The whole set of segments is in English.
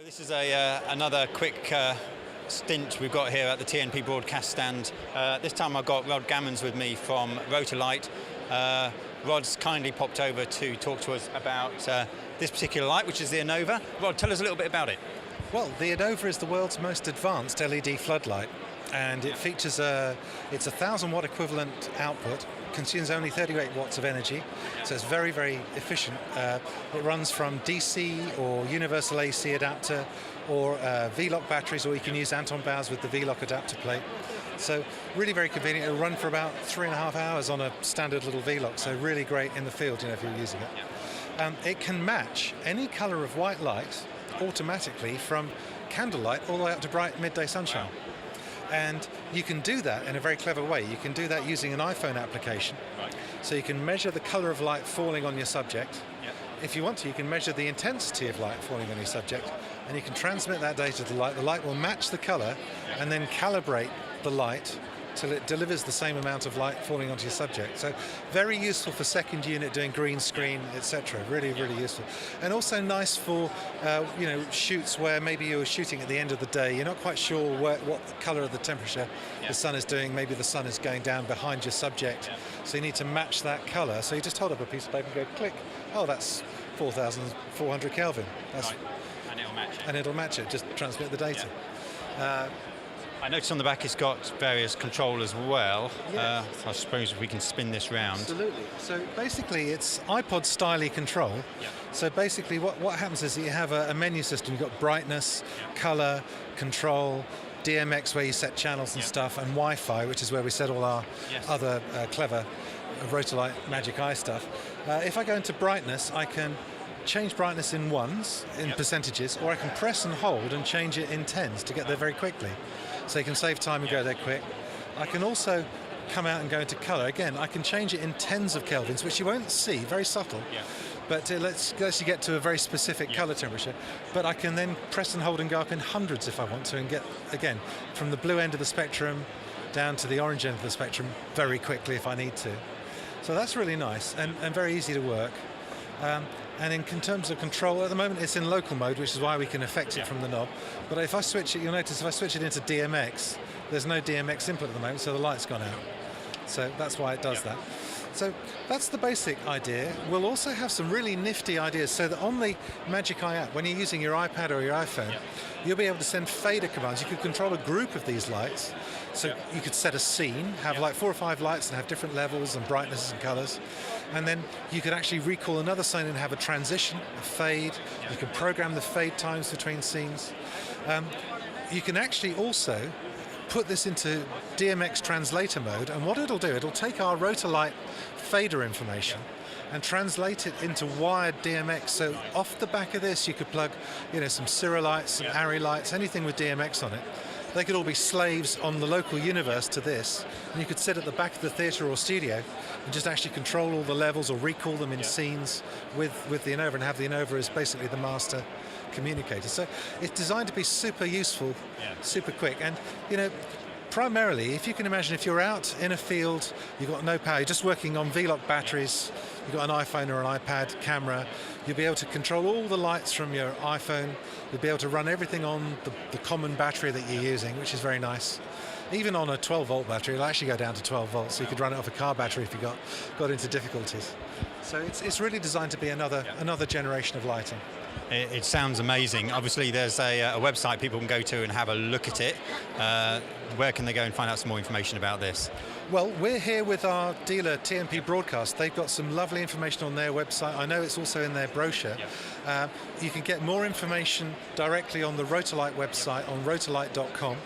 This is another quick stint we've got here at the TNP broadcast stand. This time I've got Rod Gammons with me from Rotolight. Rod's kindly popped over to talk to us about this particular light, which is the Anova. Rod, tell us a little bit about it. Well, the Anova is the world's most advanced LED floodlight, and it features it's a 1,000 watt equivalent output, consumes only 38 watts of energy, so it's very, very efficient. It runs from DC or universal AC adapter or V-lock batteries, or you can use Anton Bauer's with the V-lock adapter plate. So really very convenient. It'll run for about 3.5 hours on a standard little V-lock, so really great in the field, if you're using it. It can match any color of white light automatically from candlelight all the way up to bright midday sunshine. And you can do that in a very clever way. You can do that using an iPhone application. So you can measure the color of light falling on your subject. If you want to, you can measure the intensity of light falling on your subject, and you can transmit that data to the light. The light will match the color and then calibrate the light till it delivers the same amount of light falling onto your subject. So very useful for second unit doing green screen, etc. Really, really useful. And also nice for shoots where maybe you're shooting at the end of the day. You're not quite sure what color of the temperature the sun is doing. Maybe the sun is going down behind your subject. So you need to match that color. So you just hold up a piece of paper and go click. Oh, that's 4,400 Kelvin. That's, right. And it'll match it. And it'll match it. Just transmit the data. I noticed on the back it's got various control as well. Yes. I suppose if we can spin this round. Absolutely. So basically it's iPod style control. So basically what happens is that you have a menu system. You've got brightness, color, control, DMX where you set channels and stuff, and Wi-Fi, which is where we set all our other clever Rotolight Magic Eye stuff. If I go into brightness, I can change brightness in ones, in percentages, or I can press and hold and change it in tens to get there very quickly. So you can save time and go there quick. I can also come out and go into color. Again, I can change it in tens of kelvins, which you won't see, very subtle. But it lets you get to a very specific color temperature. But I can then press and hold and go up in hundreds if I want to, and get, again, from the blue end of the spectrum down to the orange end of the spectrum very quickly if I need to. So that's really nice and very easy to work. And in terms of control, at the moment it's in local mode, which is why we can affect it from the knob. But if I switch it, you'll notice if I switch it into DMX, there's no DMX input at the moment, so the light's gone out. So that's why it does that. So that's the basic idea. We'll also have some really nifty ideas, so that on the Magic Eye app, when you're using your iPad or your iPhone, you'll be able to send fader commands. You could control a group of these lights. So you could set a scene, have like 4 or 5 lights and have different levels and brightnesses and colors. And then you could actually recall another scene and have a transition, a fade. You can program the fade times between scenes. You can actually also put this into DMX translator mode, and what it'll do, it'll take our Rotolight fader information and translate it into wired DMX. So off the back of this, you could plug, some Cira lights, some Arri lights, anything with DMX on it. They could all be slaves on the local universe to this, and you could sit at the back of the theatre or studio and just actually control all the levels or recall them in scenes with the Anova, and have the Anova as basically the master communicator. So it's designed to be super useful, super quick, and primarily, if you can imagine, if you're out in a field, you've got no power, you're just working on V-lock batteries, you've got an iPhone or an iPad camera, you'll be able to control all the lights from your iPhone, you'll be able to run everything on the common battery that you're using, which is very nice. Even on a 12-volt battery, it'll actually go down to 12 volts, so you could run it off a car battery if you got into difficulties. So it's really designed to be another generation of lighting. It sounds amazing. Obviously, there's a website people can go to and have a look at it. Where can they go and find out some more information about this? Well, we're here with our dealer, TNP Broadcast. They've got some lovely information on their website. I know it's also in their brochure. You can get more information directly on the Rotolight website on rotolight.com.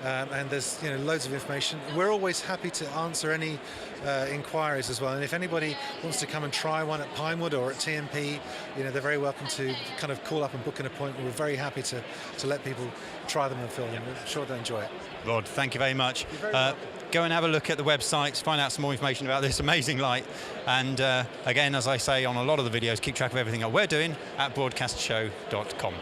And there's loads of information. We're always happy to answer any inquiries as well. And if anybody wants to come and try one at Pinewood or at TNP, they're very welcome to kind of call up and book an appointment. We're very happy to let people try them and feel them. We're sure they'll enjoy it. Rod, thank you very much. Go and have a look at the websites, find out some more information about this amazing light. And again, as I say on a lot of the videos, keep track of everything that we're doing at broadcastshow.com.